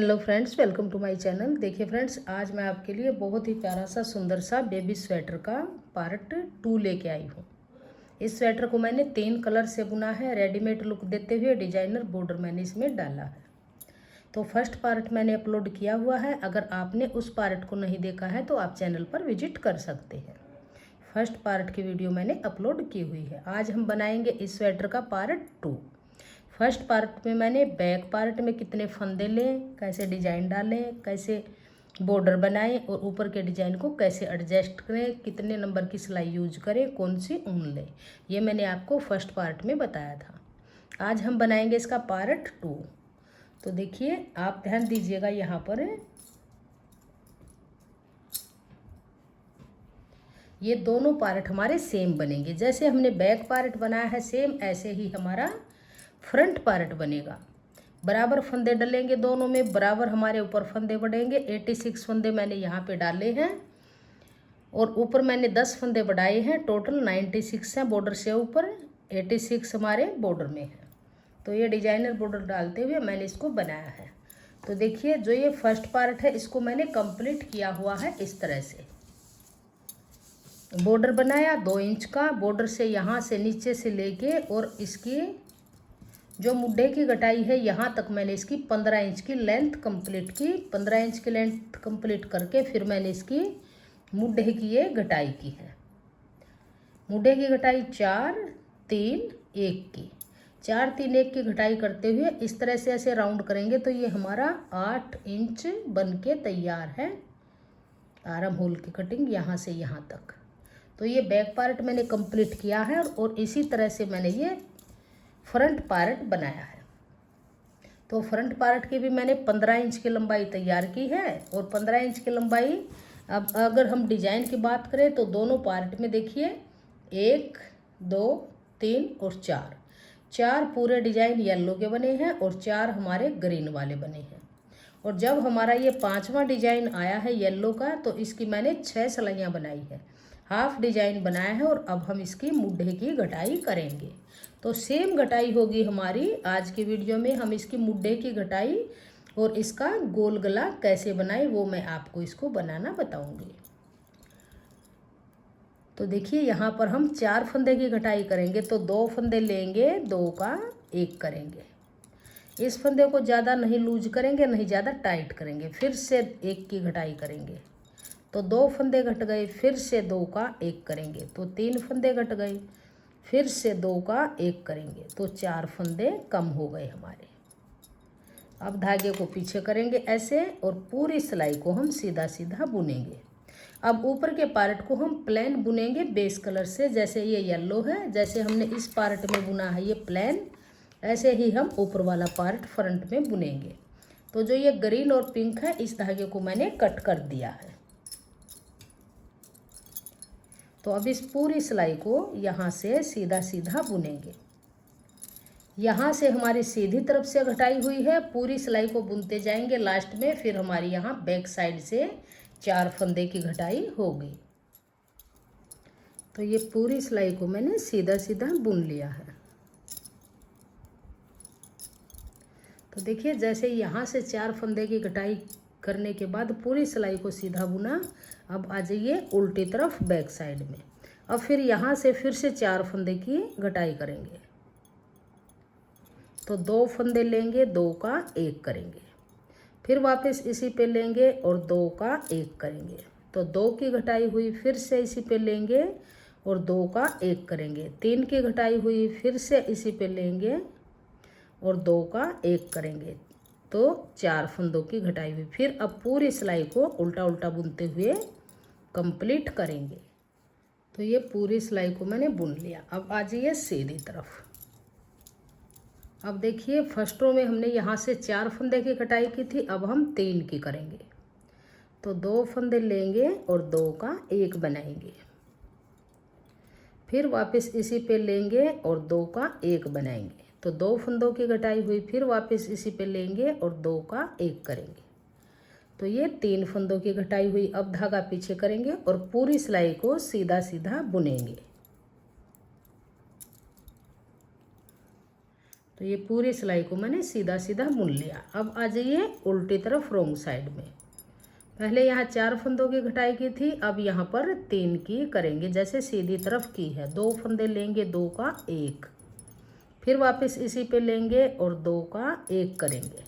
Hello friends, welcome to my channel. देखिए friends, आज मैं आपके लिए बहुत ही प्यारा सा सुंदर सा बेबी स्वेटर का पार्ट 2 लेके आई हूँ। इस स्वेटर को मैंने 3 कलर से बुना है। रेडीमेड लुक देते हुए डिजाइनर बॉर्डर मैंने इसमें डाला है। तो फर्स्ट पार्ट मैंने अपलोड किया हुआ है। अगर आपने उस पार्ट को नहीं देखा है तो आप चैनल पर विजिट कर सकते हैं। फर्स्ट पार्ट की वीडियो मैंने अपलोड की हुई है। आज हम बनाएंगे इस स्वेटर का पार्ट 2। फर्स्ट पार्ट में मैंने बैक पार्ट में कितने फंदे लें, कैसे डिजाइन डालें, कैसे बॉर्डर बनाएं और ऊपर के डिजाइन को कैसे एडजस्ट करें, कितने नंबर की सिलाई यूज करें, कौन सी ऊन लें, ये मैंने आपको फर्स्ट पार्ट में बताया था। आज हम बनाएंगे इसका पार्ट 2। तो देखिए, आप ध्यान दीजिएगा, यहाँ पर ये दोनों पार्ट हमारे सेम बनेंगे। जैसे हमने बैक पार्ट बनाया है सेम ऐसे ही हमारा फ्रंट पार्ट बनेगा। बराबर फंदे डलेंगे दोनों में, बराबर हमारे ऊपर फंदे बढ़ेंगे। 86 फंदे मैंने यहाँ पे डाले हैं और ऊपर मैंने 10 फंदे बढ़ाए हैं। टोटल 96 हैं बॉर्डर से ऊपर, 86 हमारे बॉर्डर में है। तो ये डिजाइनर बॉर्डर डालते हुए मैंने इसको बनाया है। तो देखिए, जो ये फर्स्ट पार्ट है इसको मैंने कंप्लीट किया हुआ है। इस तरह से बॉर्डर बनाया 2 इंच का। बॉर्डर से यहाँ से नीचे से लेके और इसकी जो मुड्ढे की कटाई है यहाँ तक मैंने इसकी 15 इंच की लेंथ कंप्लीट की। 15 इंच की लेंथ कंप्लीट करके फिर मैंने इसकी मुड्ढे की ये कटाई की है। मुड्ढे की कटाई 4 3 1 की, 4 3 1 की कटाई करते हुए इस तरह से ऐसे राउंड करेंगे तो ये हमारा 8 इंच बन के तैयार है। आर्म होल की कटिंग यहाँ से यहाँ तक। तो ये बैक पार्ट मैंने कंप्लीट किया है और इसी तरह से मैंने ये फ्रंट पार्ट बनाया है। तो फ्रंट पार्ट की भी मैंने 15 इंच की लंबाई तैयार की है और 15 इंच की लंबाई, अब अगर हम डिजाइन की बात करें तो दोनों पार्ट में देखिए 1 2 3 और 4 पूरे डिजाइन येलो के बने हैं और 4 हमारे ग्रीन वाले बने हैं। और जब हमारा ये 5वां डिजाइन आया है येलो का, तो इसकी मैंने 6 सिलाइयाँ बनाई है, हाफ डिजाइन बनाया है और अब हम इसकी मुड्ढे की घटाई करेंगे। तो सेम घटाई होगी हमारी। आज की वीडियो में हम इसकी मुड्ढे की घटाई और इसका गोल गला कैसे बनाए वो मैं आपको इसको बनाना बताऊंगी। तो देखिए, यहाँ पर हम 4 फंदे की घटाई करेंगे। तो 2 फंदे लेंगे, 2 का 1 करेंगे। इस फंदे को ज़्यादा नहीं लूज करेंगे, नहीं ज़्यादा टाइट करेंगे। फिर से 1 की घटाई करेंगे तो 2 फंदे घट गए। फिर से 2 का 1 करेंगे तो 3 फंदे घट गए। फिर से 2 का 1 करेंगे तो 4 फंदे कम हो गए हमारे। अब धागे को पीछे करेंगे ऐसे और पूरी सिलाई को हम सीधा सीधा बुनेंगे। अब ऊपर के पार्ट को हम प्लेन बुनेंगे बेस कलर से। जैसे ये येलो है, जैसे हमने इस पार्ट में बुना है ये प्लेन, ऐसे ही हम ऊपर वाला पार्ट फ्रंट में बुनेंगे। तो जो ये ग्रीन और पिंक है, इस धागे को मैंने कट कर दिया है। तो अब इस पूरी सिलाई को यहाँ से सीधा सीधा बुनेंगे। यहाँ से हमारी सीधी तरफ से घटाई हुई है, पूरी सिलाई को बुनते जाएंगे। लास्ट में फिर हमारी यहाँ बैक साइड से 4 फंदे की घटाई होगी। तो ये पूरी सिलाई को मैंने सीधा सीधा बुन लिया है। तो देखिए, जैसे यहाँ से 4 फंदे की घटाई करने के बाद पूरी सिलाई को सीधा बुना। अब आ जाइए उल्टी तरफ बैक साइड में। अब फिर यहाँ से फिर से 4 फंदे की घटाई करेंगे। तो 2 फंदे लेंगे, 2 का 1 करेंगे। फिर वापस इसी पे लेंगे और 2 का 1 करेंगे। तो 2 की घटाई हुई, फिर से इसी पे लेंगे और 2 का 1 करेंगे। 3 की घटाई हुई, फिर से इसी पे लेंगे और 2 का 1 करेंगे। तो 4 फंदों की घटाई हुई। फिर अब पूरी सिलाई को उल्टा उल्टा बुनते हुए कंप्लीट करेंगे। तो ये पूरी सिलाई को मैंने बुन लिया। अब आ जाइए सीधी तरफ। अब देखिए, फर्स्ट रो में हमने यहाँ से 4 फंदे की कटाई की थी, अब हम 3 की करेंगे। तो 2 फंदे लेंगे और 2 का 1 बनाएंगे। फिर वापस इसी पे लेंगे और 2 का 1 बनाएंगे। तो 2 फंदों की घटाई हुई, फिर वापस इसी पे लेंगे और 2 का 1 करेंगे। तो ये 3 फंदों की घटाई हुई। अब धागा पीछे करेंगे और पूरी सिलाई को सीधा सीधा बुनेंगे। तो ये पूरी सिलाई को मैंने सीधा सीधा बुन लिया। अब आ जाइए उल्टी तरफ रॉन्ग साइड में। पहले यहाँ 4 फंदों की घटाई की थी, अब यहाँ पर 3 की करेंगे जैसे सीधी तरफ की है। 2 फंदे लेंगे, 2 का 1, फिर वापस इसी पे लेंगे और 2 का 1 करेंगे।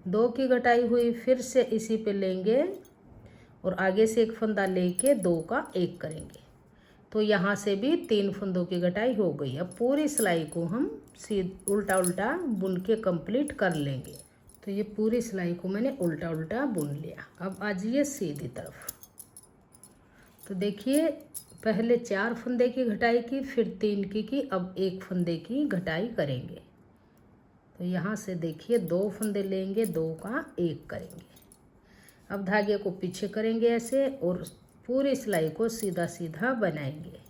2 की घटाई हुई, फिर से इसी पे लेंगे और आगे से 1 फंदा लेके 2 का 1 करेंगे। तो यहाँ से भी 3 फंदों की घटाई हो गई। अब पूरी सिलाई को हम उल्टा उल्टा बुन के कंप्लीट कर लेंगे। तो ये पूरी सिलाई को मैंने उल्टा उल्टा बुन लिया। अब आ जाइए सीधी तरफ। तो देखिए पहले 4 फंदे की घटाई की, फिर 3 की, अब 1 फंदे की घटाई करेंगे। तो यहाँ से देखिए 2 फंदे लेंगे, 2 का 1 करेंगे। अब धागे को पीछे करेंगे ऐसे और पूरी सिलाई को सीधा सीधा बनाएंगे।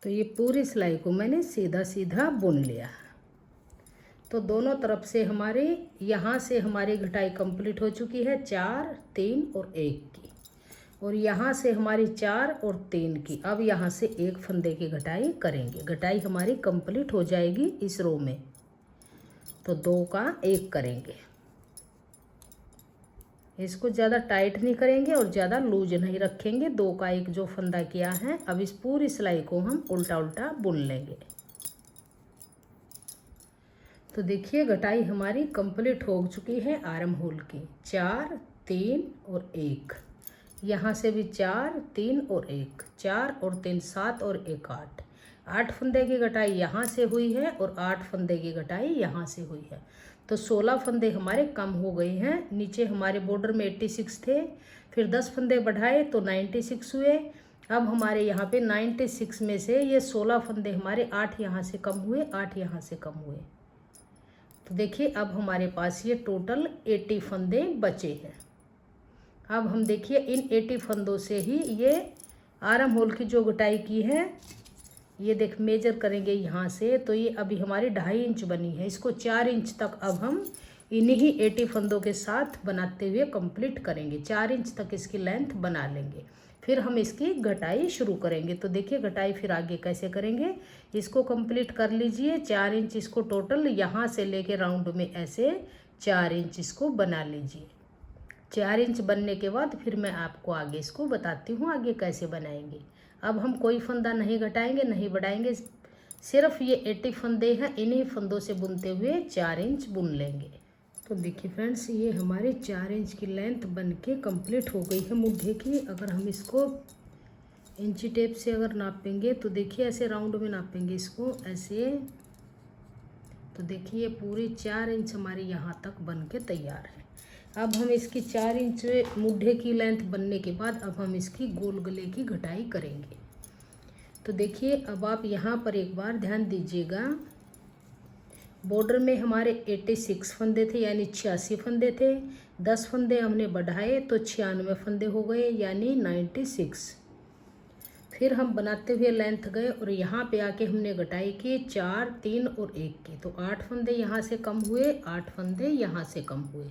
तो ये पूरी सिलाई को मैंने सीधा सीधा बुन लिया। तो दोनों तरफ से हमारी यहाँ से हमारी घटाई कंप्लीट हो चुकी है 4, 3 और 1 की, और यहाँ से हमारी 4 और 3 की। अब यहाँ से 1 फंदे की घटाई करेंगे। घटाई हमारी कंप्लीट हो जाएगी इस रो में। तो 2 का 1 करेंगे। इसको ज़्यादा टाइट नहीं करेंगे और ज़्यादा लूज नहीं रखेंगे। 2 का 1 जो फंदा किया है, अब इस पूरी सिलाई को हम उल्टा उल्टा बुन लेंगे। तो देखिए घटाई हमारी कंप्लीट हो चुकी है आर्म होल की। 4, 3 और 1। यहाँ से भी 4, 3 और 1, 4 और 3 7 और 1 8। 8 फंदे की घटाई यहाँ से हुई है और 8 फंदे की घटाई यहाँ से हुई है। तो 16 फंदे हमारे कम हो गए हैं। नीचे हमारे बॉर्डर में 86 थे, फिर 10 फंदे बढ़ाए तो 96 हुए। अब हमारे यहाँ पे 96 में से ये 16 फंदे हमारे 8 यहाँ से कम हुए, 8 यहाँ से कम हुए। तो देखिए अब हमारे पास ये टोटल 80 फंदे बचे हैं। अब हम देखिए इन 80 फंदों से ही ये आर्म होल की जो घटाई की है, ये देख मेजर करेंगे यहाँ से, तो ये अभी हमारी 2.5 इंच बनी है। इसको 4 इंच तक अब हम इन्हीं 80 फंदों के साथ बनाते हुए कंप्लीट करेंगे। 4 इंच तक इसकी लेंथ बना लेंगे, फिर हम इसकी घटाई शुरू करेंगे। तो देखिए घटाई फिर आगे कैसे करेंगे, इसको कंप्लीट कर लीजिए। 4 इंच इसको टोटल यहाँ से लेके राउंड में ऐसे 4 इंच इसको बना लीजिए। 4 इंच बनने के बाद फिर मैं आपको आगे इसको बताती हूँ आगे कैसे बनाएंगे। अब हम कोई फंदा नहीं घटाएंगे, नहीं बढ़ाएंगे, सिर्फ ये 80 फंदे हैं, इन्हीं फंदों से बुनते हुए 4 इंच बुन लेंगे। तो देखिए फ्रेंड्स ये हमारी 4 इंच की लेंथ बन के कम्प्लीट हो गई है मुद्दे की। अगर हम इसको इंची टेप से अगर नापेंगे तो देखिए ऐसे राउंड में नापेंगे इसको ऐसे, तो देखिए पूरी 4 इंच हमारी यहाँ तक बन के तैयार है। अब हम इसकी 4 इंच मुड्ढे की लेंथ बनने के बाद अब हम इसकी गोल गले की घटाई करेंगे। तो देखिए अब आप यहाँ पर एक बार ध्यान दीजिएगा, बॉर्डर में हमारे 86 फंदे थे यानी 86 फंदे थे। 10 फंदे हमने बढ़ाए तो 96 फंदे हो गए यानी 96। फिर हम बनाते हुए लेंथ गए और यहाँ पे आके हमने घटाई की 4, 3 और 1 की। तो 8 फंदे यहाँ से कम हुए, 8 फंदे यहाँ से कम हुए।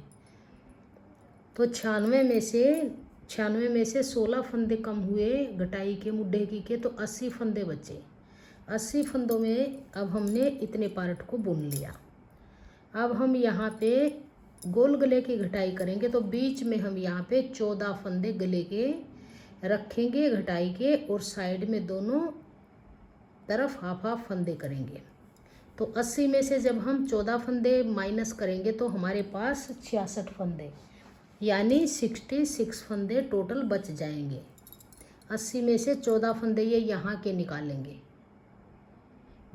तो 96 में से 16 फंदे कम हुए घटाई के मुड्ढे की के, तो 80 फंदे बचे। 80 फंदों में अब हमने इतने पार्ट को बुन लिया। अब हम यहाँ पे गोल गले की घटाई करेंगे। तो बीच में हम यहाँ पे 14 फंदे गले के रखेंगे घटाई के, और साइड में दोनों तरफ हाफ हाफ फंदे करेंगे। तो 80 में से जब हम 14 फंदे माइनस करेंगे तो हमारे पास 66 फंदे यानी 66 फंदे टोटल बच जाएंगे। 80 में से 14 फंदे ये यहाँ के निकालेंगे,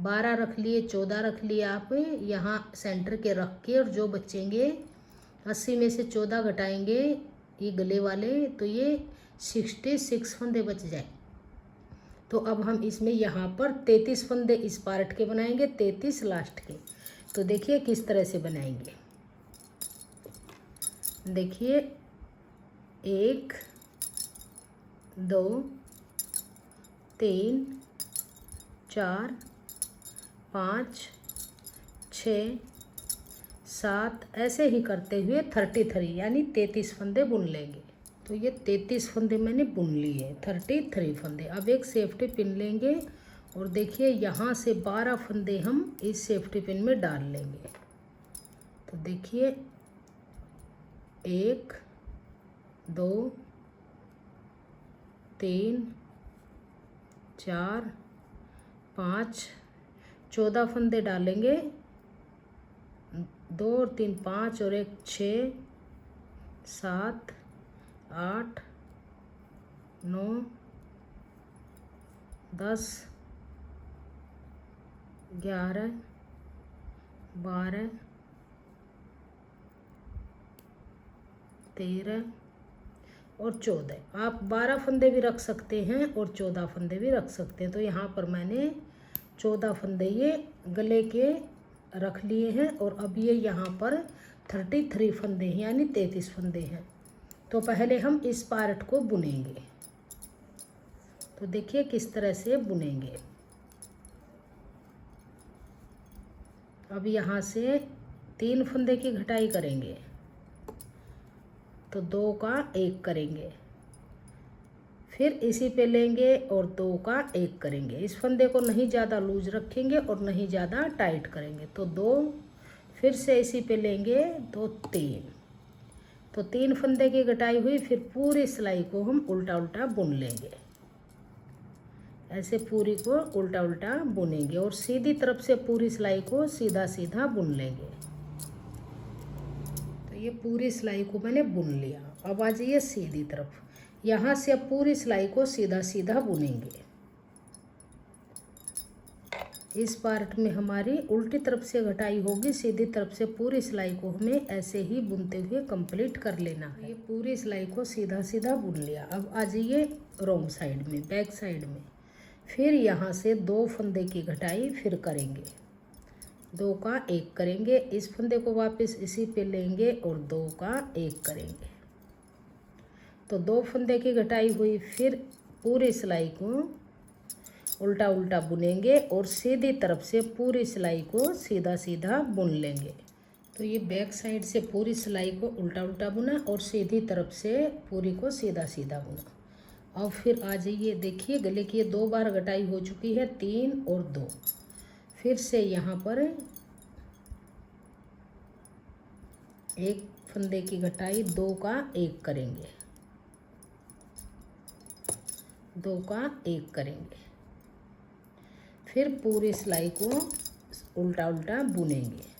12 रख लिए, 14 रख लिए आप यहाँ सेंटर के रख के, और जो बचेंगे 80 में से 14 घटाएंगे ये गले वाले, तो ये 66 फंदे बच जाए। तो अब हम इसमें यहाँ पर 33 फंदे इस पार्ट के बनाएंगे, 33 लास्ट के। तो देखिए किस तरह से बनाएंगे। देखिए 1 2 3 4 5 6 7 ऐसे ही करते हुए 33 यानी 33 फंदे बुन लेंगे। तो ये 33 फंदे मैंने बुन लिए, 33 फंदे। अब एक सेफ्टी पिन लेंगे और देखिए यहाँ से 12 फंदे हम इस सेफ्टी पिन में डाल लेंगे। तो देखिए 1 2 3 4 5 14 फंदे डालेंगे, 2 और 3 5 और 1 6 7 8 9 10 11 12 13 और 14। आप 12 फंदे भी रख सकते हैं और 14 फंदे भी रख सकते हैं। तो यहाँ पर मैंने 14 फंदे ये गले के रख लिए हैं और अब ये यहाँ पर 33 फंदे हैं, यानी 33 फंदे हैं। तो पहले हम इस पार्ट को बुनेंगे। तो देखिए किस तरह से बुनेंगे। अब यहाँ से 3 फंदे की घटाई करेंगे, तो 2 का 1 करेंगे, फिर इसी पे लेंगे और 2 का 1 करेंगे। इस फंदे को नहीं ज़्यादा लूज रखेंगे और नहीं ज़्यादा टाइट करेंगे। तो 2, फिर से इसी पे लेंगे तो 3। तो 3 फंदे की घटाई हुई, फिर पूरी सिलाई को हम उल्टा उल्टा बुन लेंगे। ऐसे पूरी को उल्टा उल्टा बुनेंगे और सीधी तरफ से पूरी सिलाई को सीधा सीधा बुन लेंगे। तो ये पूरी सिलाई को मैंने बुन लिया। अब आ जाइए सीधी तरफ। यहाँ से अब पूरी सिलाई को सीधा सीधा बुनेंगे। इस पार्ट में हमारी उल्टी तरफ से घटाई होगी, सीधी तरफ से पूरी सिलाई को हमें ऐसे ही बुनते हुए कंप्लीट कर लेना है। ये पूरी सिलाई को सीधा सीधा बुन लिया। अब आ जाइए रॉन्ग साइड में, बैक साइड में। फिर यहाँ से 2 फंदे की घटाई फिर करेंगे, 2 का 1 करेंगे, इस फंदे को वापस इसी पे लेंगे और 2 का 1 करेंगे। तो 2 फंदे की घटाई हुई, फिर पूरी सिलाई को उल्टा उल्टा बुनेंगे और सीधी तरफ से पूरी सिलाई को सीधा सीधा बुन लेंगे। तो ये बैक साइड से पूरी सिलाई को उल्टा उल्टा बुना और सीधी तरफ से पूरी को सीधा सीधा बुना। अब फिर आ जाइए, देखिए गले की 2 बार घटाई हो चुकी है, 3 और 2। फिर से यहाँ पर 1 फंदे की घटाई, 2 का 1 करेंगे, 2 का 1 करेंगे, फिर पूरी सिलाई को उल्टा उल्टा बुनेंगे।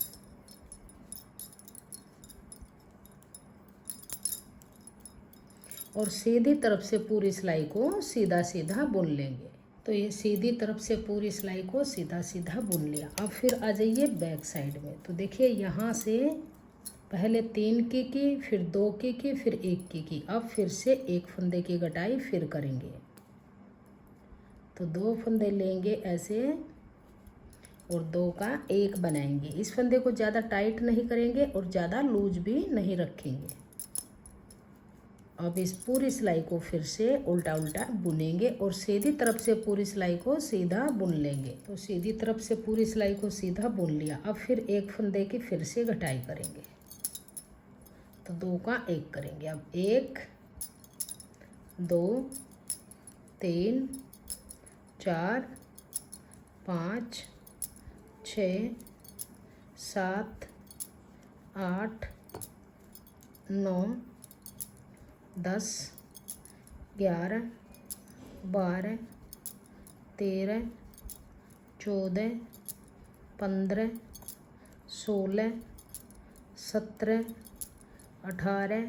और सीधी तरफ से पूरी सिलाई को सीधा सीधा बुन लेंगे। तो ये सीधी तरफ से पूरी सिलाई को सीधा सीधा बुन लिया। अब फिर आ जाइए बैक साइड में। तो देखिए यहाँ से पहले 3 की, फिर 2 की, फिर 1 की। अब फिर से 1 फंदे की घटाई फिर करेंगे। तो 2 फंदे लेंगे ऐसे और 2 का 1 बनाएंगे। इस फंदे को ज़्यादा टाइट नहीं करेंगे और ज़्यादा लूज भी नहीं रखेंगे। अब इस पूरी सिलाई को फिर से उल्टा उल्टा बुनेंगे और सीधी तरफ से पूरी सिलाई को सीधा बुन लेंगे। तो सीधी तरफ से पूरी सिलाई को सीधा बुन लिया। अब फिर 1 फंदे की फिर से घटाई करेंगे, तो 2 का 1 करेंगे। अब 1 2 3 4 5 6 7 8 9 10 11 12 13 14 15 16 17 18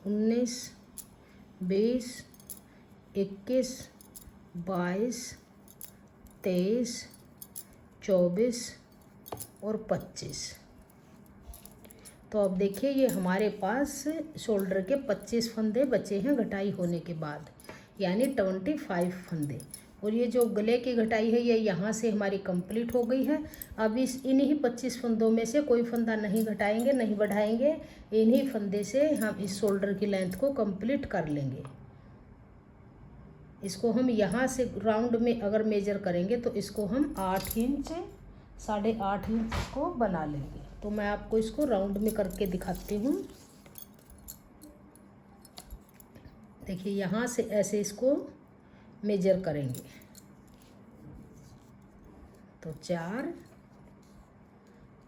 19 20 21 22 23 24 और 25। तो अब देखिए ये हमारे पास शोल्डर के 25 फंदे बचे हैं घटाई होने के बाद, यानी 25 फंदे। और ये जो गले की घटाई है ये यहाँ से हमारी कंप्लीट हो गई है। अब इन्हीं 25 फंदों में से कोई फंदा नहीं घटाएंगे, नहीं बढ़ाएंगे। इन्हीं फंदे से हम इस शोल्डर की लेंथ को कंप्लीट कर लेंगे। इसको हम यहाँ से राउंड में अगर मेजर करेंगे तो इसको हम 8 इंच 8.5 इंच को बना लेंगे। तो मैं आपको इसको राउंड में करके दिखाती हूँ। देखिए यहाँ से ऐसे इसको मेजर करेंगे। तो 4,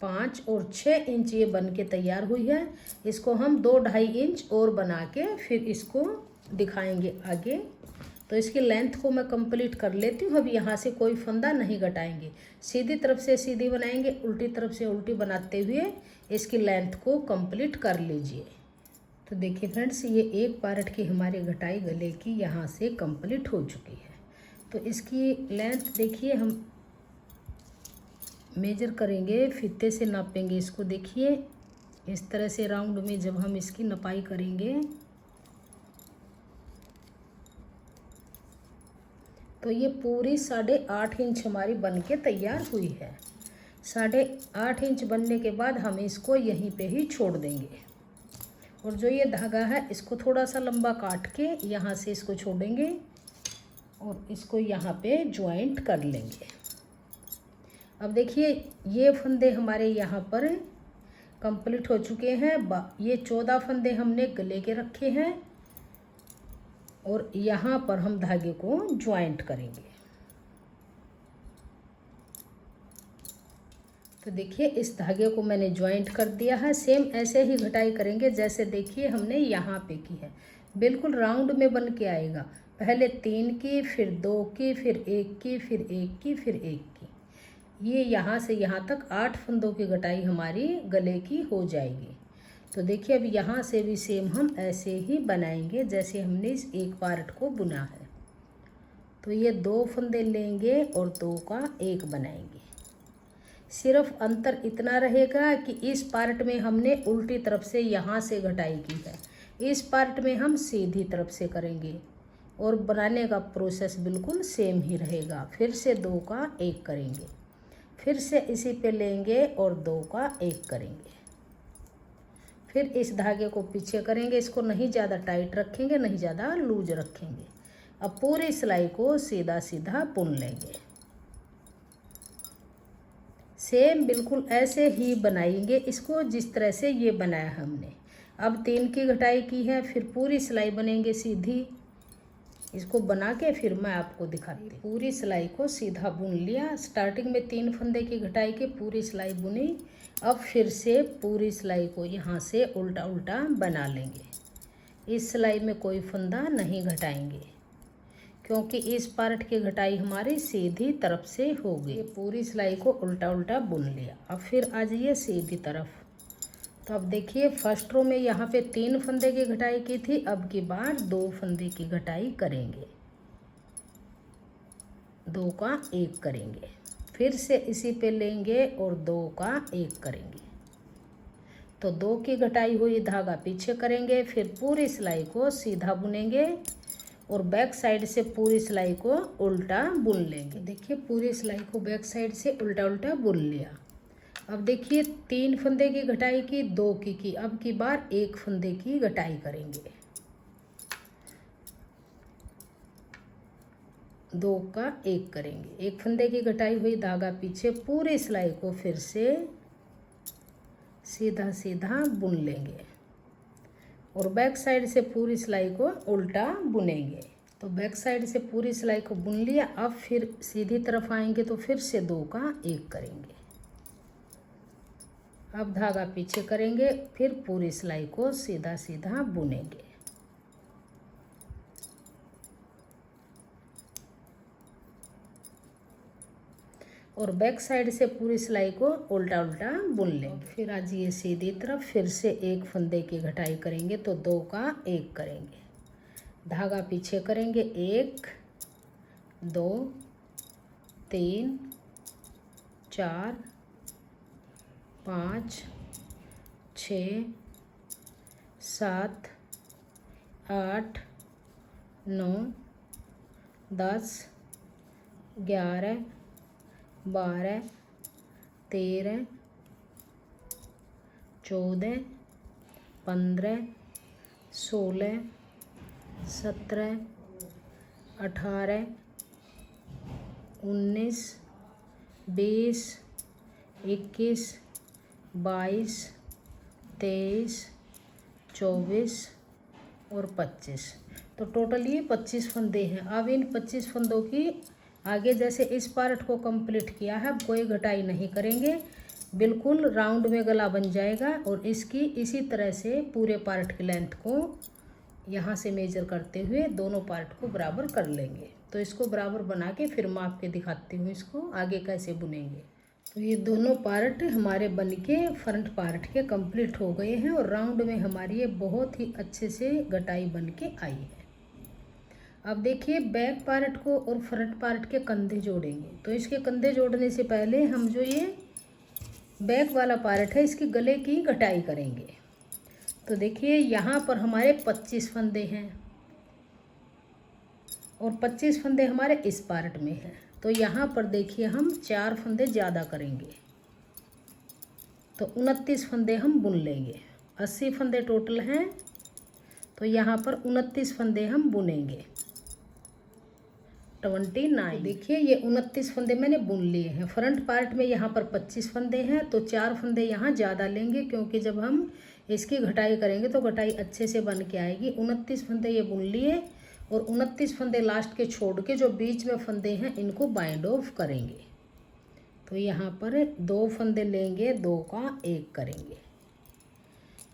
5 और 6 इंच ये बन के तैयार हुई है। इसको हम 2-2.5 इंच और बना के फिर इसको दिखाएंगे आगे। तो इसकी लेंथ को मैं कंप्लीट कर लेती हूँ। अब यहाँ से कोई फंदा नहीं घटाएंगे, सीधी तरफ से सीधी बनाएंगे, उल्टी तरफ से उल्टी बनाते हुए इसकी लेंथ को कंप्लीट कर लीजिए। तो देखिए फ्रेंड्स, ये एक पार्ट की हमारी घटाई गले की यहाँ से कंप्लीट हो चुकी है। तो इसकी लेंथ देखिए, हम मेजर करेंगे, फीते से नापेंगे इसको। देखिए इस तरह से राउंड में जब हम इसकी नपाई करेंगे तो ये पूरी 8.5 इंच हमारी बन के तैयार हुई है। 8.5 इंच बनने के बाद हम इसको यहीं पे ही छोड़ देंगे। और जो ये धागा है इसको थोड़ा सा लंबा काट के यहाँ से इसको छोड़ेंगे और इसको यहाँ पे ज्वाइंट कर लेंगे। अब देखिए ये फंदे हमारे यहाँ पर कंप्लीट हो चुके हैं। ये 14 फंदे हमने गले के रखे हैं और यहाँ पर हम धागे को ज्वाइंट करेंगे। तो देखिए इस धागे को मैंने ज्वाइंट कर दिया है। सेम ऐसे ही घटाई करेंगे जैसे देखिए हमने यहाँ पे की है। बिल्कुल राउंड में बन के आएगा। पहले 3 की, फिर 2 की, फिर 1 की, फिर 1 की, फिर 1 की। ये यहाँ से यहाँ तक 8 फंदों की घटाई हमारी गले की हो जाएगी। तो देखिए अब यहाँ से भी सेम हम ऐसे ही बनाएंगे जैसे हमने इस एक पार्ट को बुना है। तो ये 2 फंदे लेंगे और 2 का 1 बनाएंगे। सिर्फ अंतर इतना रहेगा कि इस पार्ट में हमने उल्टी तरफ से यहाँ से घटाई की है, इस पार्ट में हम सीधी तरफ से करेंगे और बनाने का प्रोसेस बिल्कुल सेम ही रहेगा। फिर से 2 का 1 करेंगे, फिर से इसी पे लेंगे और 2 का 1 करेंगे। फिर इस धागे को पीछे करेंगे, इसको नहीं ज़्यादा टाइट रखेंगे, नहीं ज़्यादा लूज रखेंगे। अब पूरी सिलाई को सीधा सीधा बुन लेंगे। सेम बिल्कुल ऐसे ही बनाएंगे इसको जिस तरह से ये बनाया हमने। अब 3 की घटाई की है, फिर पूरी सिलाई बनेंगे सीधी। इसको बना के फिर मैं आपको दिखाती हूँ। पूरी सिलाई को सीधा बुन लिया। स्टार्टिंग में 3 फंदे की घटाई की पूरी सिलाई बुनी। अब फिर से पूरी सिलाई को यहाँ से उल्टा उल्टा बना लेंगे। इस सिलाई में कोई फंदा नहीं घटाएंगे क्योंकि इस पार्ट की घटाई हमारी सीधी तरफ से हो गई। पूरी सिलाई को उल्टा उल्टा बुन लिया। अब फिर आ जाइए सीधी तरफ। तो अब देखिए फर्स्ट रो में यहाँ पे 3 फंदे की घटाई की थी, अब की बार 2 फंदे की घटाई करेंगे, 2 का 1 करेंगे। फिर से इसी पे लेंगे और 2 का 1 करेंगे। तो 2 की घटाई हुई धागा पीछे करेंगे, फिर पूरी सिलाई को सीधा बुनेंगे और बैक साइड से पूरी सिलाई को उल्टा बुन लेंगे। देखिए पूरी सिलाई को बैक साइड से उल्टा उल्टा बुन लिया। अब देखिए 3 फंदे की घटाई की, 2 की, अब की बार 1 फंदे की घटाई करेंगे, 2 का 1 करेंगे। 1 फंदे की घटाई हुई धागा पीछे, पूरी सिलाई को फिर से सीधा सीधा बुन लेंगे और बैक साइड से पूरी सिलाई को उल्टा बुनेंगे। तो बैक साइड से पूरी सिलाई को बुन लिया। अब फिर सीधी तरफ आएंगे तो फिर से 2 का 1 करेंगे। अब धागा पीछे करेंगे, फिर पूरी सिलाई को सीधा सीधा बुनेंगे और बैक साइड से पूरी सिलाई को उल्टा उल्टा बुन लेंगे। फिर आज ये सीधी तरफ फिर से 1 फंदे की घटाई करेंगे तो 2 का 1 करेंगे। धागा पीछे करेंगे, 1 2 3 4 5 6 7 8 9 10 11 12 13 14 15 16 17 18 19 20 21 22 23 24 और 25। तो टोटल ये 25 फंदे हैं। अब इन 25 फंदों की आगे जैसे इस पार्ट को कंप्लीट किया है, अब कोई घटाई नहीं करेंगे, बिल्कुल राउंड में गला बन जाएगा। और इसकी इसी तरह से पूरे पार्ट की लेंथ को यहाँ से मेजर करते हुए दोनों पार्ट को बराबर कर लेंगे। तो इसको बराबर बना के फिर माप के दिखाती हूँ इसको आगे कैसे बुनेंगे। तो ये दोनों पार्ट हमारे बन के फ्रंट पार्ट के कंप्लीट हो गए हैं और राउंड में हमारी ये बहुत ही अच्छे से घटाई बन के आई है। अब देखिए बैक पार्ट को और फ्रंट पार्ट के कंधे जोड़ेंगे। तो इसके कंधे जोड़ने से पहले हम जो ये बैक वाला पार्ट है इसके गले की घटाई करेंगे। तो देखिए यहाँ पर हमारे 25 फंदे हैं और 25 फंदे हमारे इस पार्ट में हैं। तो यहाँ पर देखिए हम 4 फंदे ज़्यादा करेंगे, तो 29 फंदे हम बुन लेंगे। 80 फंदे टोटल हैं, तो यहाँ पर 29 फंदे हम बुनेंगे। 29। देखिए ये 29 फंदे मैंने बुन लिए हैं। फ्रंट पार्ट में यहाँ पर 25 फंदे हैं, तो 4 फंदे यहाँ ज़्यादा लेंगे, क्योंकि जब हम इसकी घटाई करेंगे तो घटाई अच्छे से बन के आएगी। 29 फंदे ये बुन लिए और 29 फंदे लास्ट के छोड़ के जो बीच में फंदे हैं इनको बाइंड ऑफ करेंगे। तो यहाँ पर 2 फंदे लेंगे, 2 का 1 करेंगे।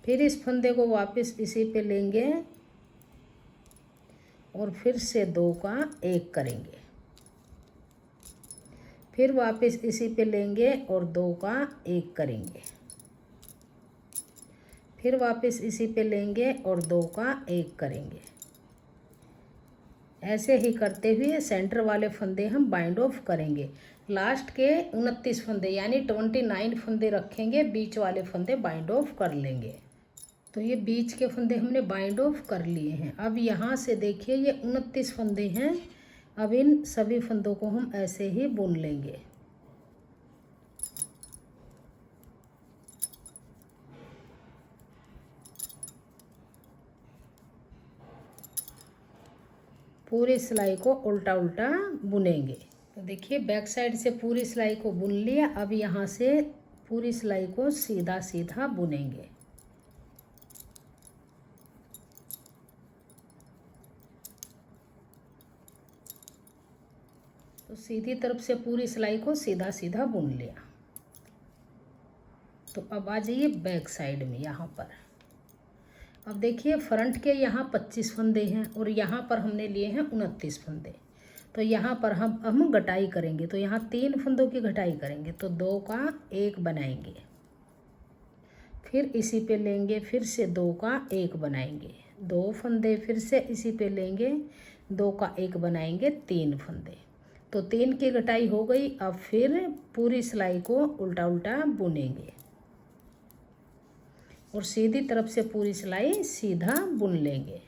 फिर इस फंदे को वापस इसी पे लेंगे और फिर से 2 का 1 करेंगे। फिर वापस इसी पे लेंगे और 2 का 1 करेंगे। फिर वापस इसी पे लेंगे और 2 का 1 करेंगे। ऐसे ही करते हुए सेंटर वाले फंदे हम बाइंड ऑफ करेंगे। लास्ट के 29 फंदे यानी 29 फंदे रखेंगे, बीच वाले फंदे बाइंड ऑफ कर लेंगे। तो ये बीच के फंदे हमने बाइंड ऑफ कर लिए हैं। अब यहाँ से देखिए ये 29 फंदे हैं। अब इन सभी फंदों को हम ऐसे ही बुन लेंगे। पूरी सिलाई को उल्टा उल्टा बुनेंगे। तो देखिए बैक साइड से पूरी सिलाई को बुन लिया। अब यहाँ से पूरी सिलाई को सीधा सीधा बुनेंगे। तो सीधी तरफ से पूरी सिलाई को सीधा सीधा बुन लिया। तो अब आ जाइए बैक साइड में। यहाँ पर अब देखिए फ्रंट के यहाँ 25 फंदे हैं और यहाँ पर हमने लिए हैं 29 फंदे। तो यहाँ पर हम घटाई करेंगे। तो यहाँ 3 फंदों की घटाई करेंगे, तो 2 का 1 बनाएंगे। फिर इसी पे लेंगे, फिर से 2 का 1 बनाएंगे। 2 फंदे फिर से इसी पे लेंगे, 2 का 1 बनाएंगे, 3 फंदे। तो 3 की घटाई हो गई। अब फिर पूरी सिलाई को उल्टा उल्टा बुनेंगे और सीधी तरफ से पूरी सिलाई सीधा बुन लेंगे।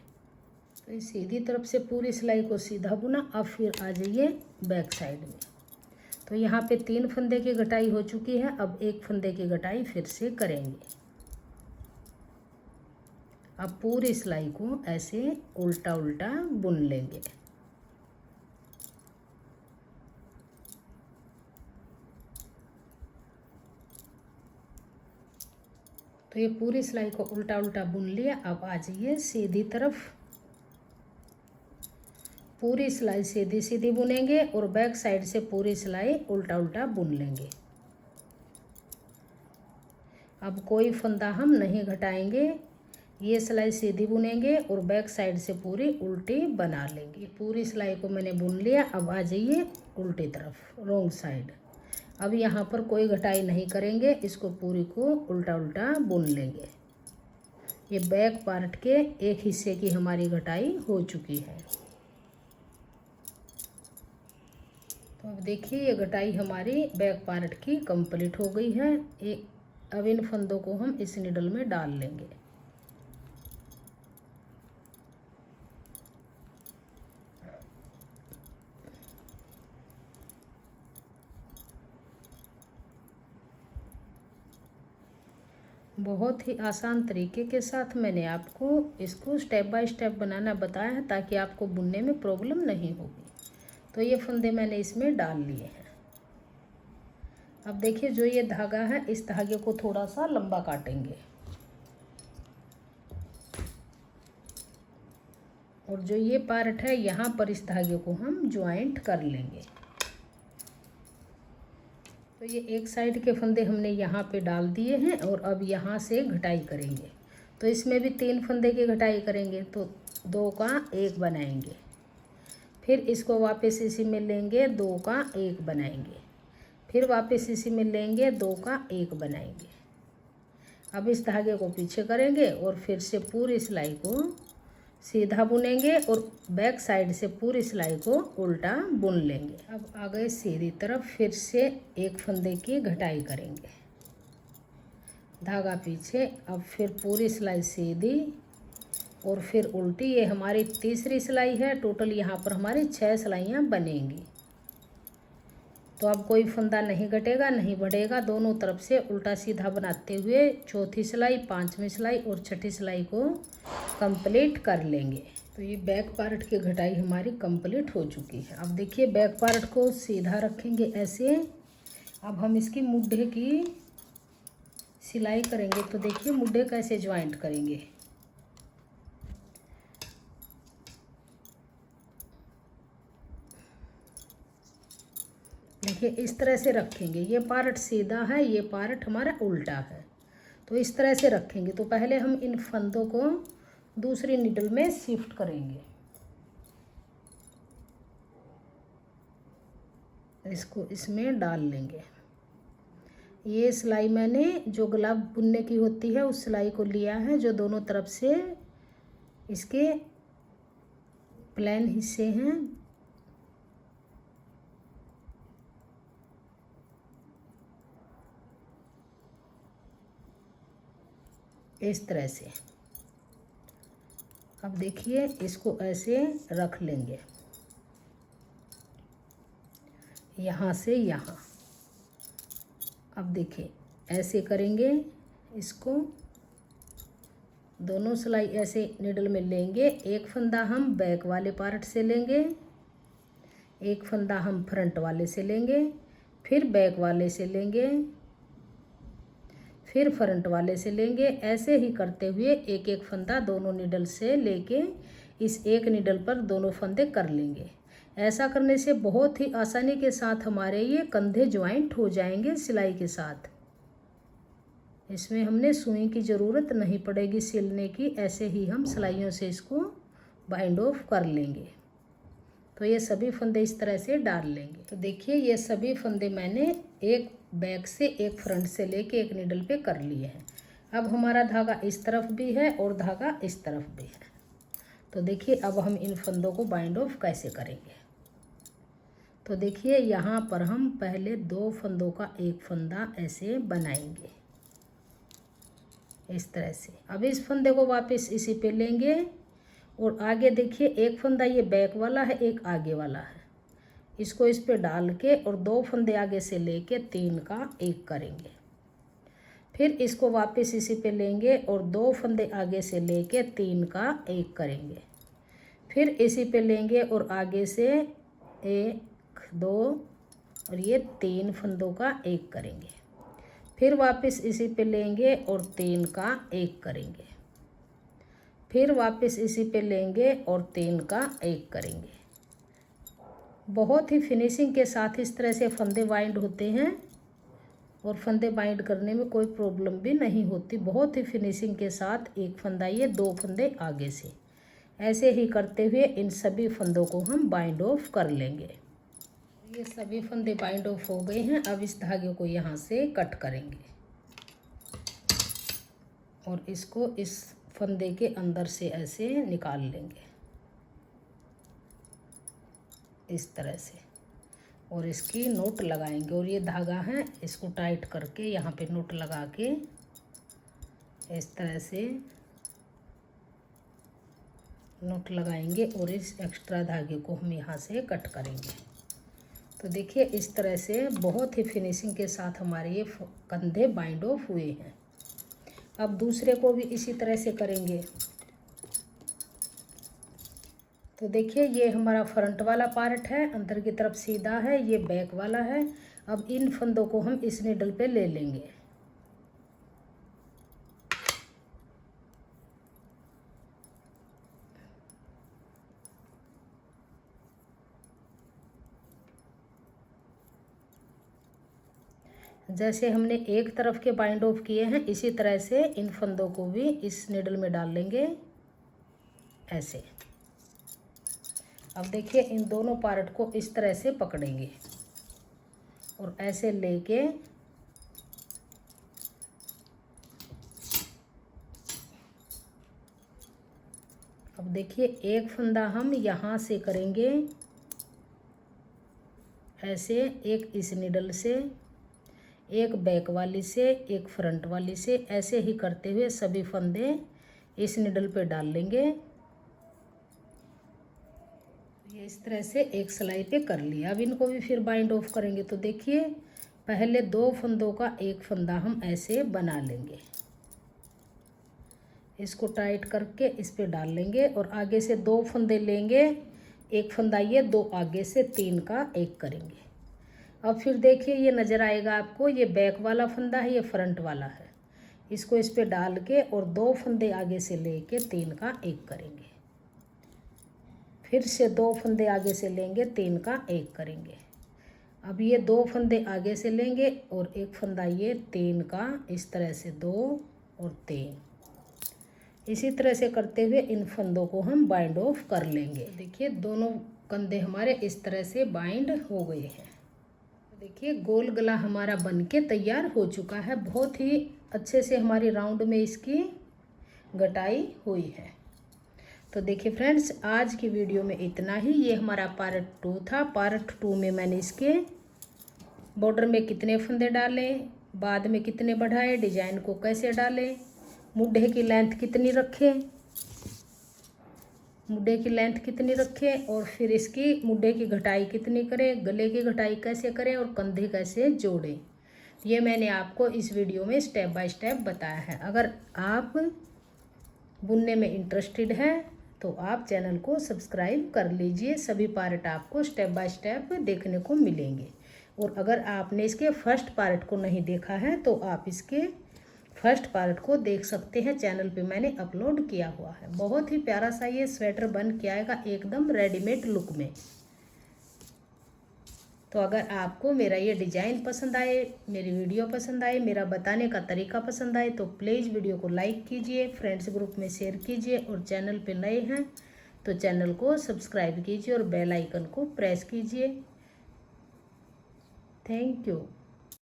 तो इस सीधी तरफ से पूरी सिलाई को सीधा बुना। अब फिर आ जाइए बैक साइड में। तो यहाँ पे 3 फंदे की घटाई हो चुकी है। अब 1 फंदे की घटाई फिर से करेंगे। अब पूरी सिलाई को ऐसे उल्टा उल्टा बुन लेंगे। तो ये पूरी सिलाई को उल्टा उल्टा बुन लिया। अब आ जाइए सीधी तरफ। पूरी सिलाई सीधी सीधी बुनेंगे और बैक साइड से पूरी सिलाई उल्टा उल्टा बुन लेंगे। अब कोई फंदा हम नहीं घटाएंगे, ये सिलाई सीधी बुनेंगे और बैक साइड से पूरी उल्टी बना लेंगे। पूरी सिलाई को मैंने बुन लिया। अब आ जाइए उल्टी तरफ, रॉन्ग साइड। अब यहाँ पर कोई घटाई नहीं करेंगे, इसको पूरी को उल्टा उल्टा बुन लेंगे। ये बैक पार्ट के एक हिस्से की हमारी घटाई हो चुकी है। तो अब देखिए ये घटाई हमारी बैक पार्ट की कंप्लीट हो गई है। अब इन फंदों को हम इस निडल में डाल लेंगे। बहुत ही आसान तरीके के साथ मैंने आपको इसको स्टेप बाय स्टेप बनाना बताया है, ताकि आपको बुनने में प्रॉब्लम नहीं होगी। तो ये फंदे मैंने इसमें डाल लिए हैं। अब देखिए जो ये धागा है, इस धागे को थोड़ा सा लंबा काटेंगे और और जो ये पार्ट है यहाँ पर इस धागे को हम ज्वाइंट कर लेंगे। तो ये एक साइड के फंदे हमने यहाँ पे डाल दिए हैं और अब यहाँ से घटाई करेंगे। तो इसमें भी 3 फंदे की घटाई करेंगे, तो 2 का 1 बनाएंगे। फिर इसको वापस इसी में लेंगे, 2 का 1 बनाएंगे। फिर वापस इसी में लेंगे, 2 का 1 बनाएंगे। अब इस धागे को पीछे करेंगे और फिर से पूरी सिलाई को सीधा बुनेंगे और बैक साइड से पूरी सिलाई को उल्टा बुन लेंगे। अब आ गए सीधी तरफ, फिर से एक फंदे की घटाई करेंगे, धागा पीछे। अब फिर पूरी सिलाई सीधी और फिर उल्टी। ये हमारी तीसरी सिलाई है। टोटल यहाँ पर हमारी 6 सिलाइयाँ बनेंगी। तो अब कोई फंदा नहीं घटेगा, नहीं बढ़ेगा। दोनों तरफ से उल्टा सीधा बनाते हुए चौथी सिलाई, 5वीं सिलाई और छठी सिलाई को कंप्लीट कर लेंगे। तो ये बैक पार्ट की घटाई हमारी कंप्लीट हो चुकी है। अब देखिए बैक पार्ट को सीधा रखेंगे ऐसे। अब हम इसकी मुड्ढे की सिलाई करेंगे। तो देखिए मुड्ढे कैसे ज्वाइंट करेंगे। देखिए इस तरह से रखेंगे। ये पार्ट सीधा है, ये पार्ट हमारा उल्टा है। तो इस तरह से रखेंगे। तो पहले हम इन फंदों को दूसरी नीडल में शिफ्ट करेंगे। इसको इसमें डाल लेंगे। ये सिलाई मैंने जो गुलाब बुनने की होती है उस सिलाई को लिया है, जो दोनों तरफ से इसके प्लेन हिस्से हैं। इस तरह से। अब देखिए इसको ऐसे रख लेंगे, यहाँ से यहाँ। अब देखिए ऐसे करेंगे इसको। दोनों सिलाई ऐसे निडल में लेंगे। एक फंदा हम बैक वाले पार्ट से लेंगे, एक फंदा हम फ्रंट वाले से लेंगे, फिर बैक वाले से लेंगे, फिर फ्रंट वाले से लेंगे। ऐसे ही करते हुए एक एक फंदा दोनों निडल से लेके इस एक निडल पर दोनों फंदे कर लेंगे। ऐसा करने से बहुत ही आसानी के साथ हमारे ये कंधे ज्वाइंट हो जाएंगे सिलाई के साथ। इसमें हमने सुई की ज़रूरत नहीं पड़ेगी सिलने की। ऐसे ही हम सिलाइयों से इसको बाइंड ऑफ कर लेंगे। तो ये सभी फंदे इस तरह से डाल लेंगे। तो देखिए ये सभी फंदे मैंने एक बैक से एक फ्रंट से लेके एक निडल पे कर लिए हैं। अब हमारा धागा इस तरफ भी है और धागा इस तरफ भी है। तो देखिए अब हम इन फंदों को बाइंड ऑफ कैसे करेंगे। तो देखिए यहाँ पर हम पहले 2 फंदों का एक फंदा ऐसे बनाएंगे इस तरह से। अब इस फंदे को वापस इसी पे लेंगे और आगे देखिए एक फंदा ये बैक वाला है, एक आगे वाला है। इसको इस पे डाल के और 2 फंदे आगे से लेके 3 का 1 करेंगे। फिर इसको वापस इसी पे लेंगे और 2 फंदे आगे से लेके 3 का 1 करेंगे। फिर इसी पे लेंगे और आगे से 1 2 और ये 3 फंदों का 1 करेंगे। फिर वापस इसी पे लेंगे और 3 का 1 करेंगे। फिर वापस इसी पे लेंगे और 3 का 1 करेंगे। बहुत ही फिनिशिंग के साथ इस तरह से फंदे बाइंड होते हैं और फंदे बाइंड करने में कोई प्रॉब्लम भी नहीं होती। बहुत ही फिनिशिंग के साथ एक फंदा ये 2 फंदे आगे से। ऐसे ही करते हुए इन सभी फंदों को हम बाइंड ऑफ कर लेंगे। ये सभी फंदे बाइंड ऑफ हो गए हैं। अब इस धागे को यहाँ से कट करेंगे और इसको इस फंदे के अंदर से ऐसे निकाल लेंगे इस तरह से और इसकी नोट लगाएंगे। और ये धागा है इसको टाइट करके यहाँ पे नोट लगा के इस तरह से नोट लगाएंगे और इस एक्स्ट्रा धागे को हम यहाँ से कट करेंगे। तो देखिए इस तरह से बहुत ही फिनिशिंग के साथ हमारे ये कंधे बाइंड ऑफ हुए हैं। अब दूसरे को भी इसी तरह से करेंगे। तो देखिए ये हमारा फ्रंट वाला पार्ट है, अंदर की तरफ सीधा है, ये बैक वाला है। अब इन फंदों को हम इस निडल पे ले लेंगे। जैसे हमने एक तरफ के बाइंड ऑफ किए हैं इसी तरह से इन फंदों को भी इस निडल में डाल लेंगे ऐसे। अब देखिए इन दोनों पार्ट को इस तरह से पकड़ेंगे और ऐसे लेके अब देखिए एक फंदा हम यहाँ से करेंगे ऐसे, एक इस निडल से, एक बैक वाली से, एक फ्रंट वाली से, ऐसे ही करते हुए सभी फंदे इस निडल पे डाल लेंगे। ये इस तरह से एक सिलाई पे कर लिया। अब इनको भी फिर बाइंड ऑफ करेंगे। तो देखिए पहले 2 फंदों का एक फंदा हम ऐसे बना लेंगे, इसको टाइट करके इस पे डाल लेंगे और आगे से 2 फंदे लेंगे, एक फंदा ये, 2 आगे से, 3 का एक करेंगे। अब फिर देखिए ये नज़र आएगा आपको, ये बैक वाला फंदा है, ये फ्रंट वाला है। इसको इस पे डाल के और 2 फंदे आगे से लेके 3 का एक करेंगे, फिर से 2 फंदे आगे से लेंगे, 3 का एक करेंगे। अब ये 2 फंदे आगे से लेंगे और एक फंदा ये, 3 का, इस तरह से 2 और 3, इसी तरह से करते हुए इन फंदों को हम बाइंड ऑफ कर लेंगे। देखिए दोनों कंधे हमारे इस तरह से बाइंड हो गए हैं। देखिए गोल गला हमारा बनके तैयार हो चुका है। बहुत ही अच्छे से हमारी राउंड में इसकी गटाई हुई है। तो देखिए फ्रेंड्स आज की वीडियो में इतना ही। ये हमारा पार्ट 2 था। पार्ट 2 में मैंने इसके बॉर्डर में कितने फंदे डाले, बाद में कितने बढ़ाए, डिजाइन को कैसे डालें, मुड्ढे की लेंथ कितनी रखें, मुड्ढे की लेंथ कितनी रखें और फिर इसकी मुड्ढे की घटाई कितनी करें, गले की घटाई कैसे करें और कंधे कैसे जोड़ें, ये मैंने आपको इस वीडियो में स्टेप बाय स्टेप बताया है। अगर आप बुनने में इंटरेस्टेड हैं तो आप चैनल को सब्सक्राइब कर लीजिए। सभी पार्ट आपको स्टेप बाय स्टेप देखने को मिलेंगे। और अगर आपने इसके फर्स्ट पार्ट को नहीं देखा है तो आप इसके फर्स्ट पार्ट को देख सकते हैं, चैनल पे मैंने अपलोड किया हुआ है। बहुत ही प्यारा सा ये स्वेटर बन के आएगा एकदम रेडीमेड लुक में। तो अगर आपको मेरा ये डिज़ाइन पसंद आए, मेरी वीडियो पसंद आए, मेरा बताने का तरीका पसंद आए तो प्लीज़ वीडियो को लाइक कीजिए, फ्रेंड्स ग्रुप में शेयर कीजिए और चैनल पे नए हैं तो चैनल को सब्सक्राइब कीजिए और बेल आइकन को प्रेस कीजिए। Thank you.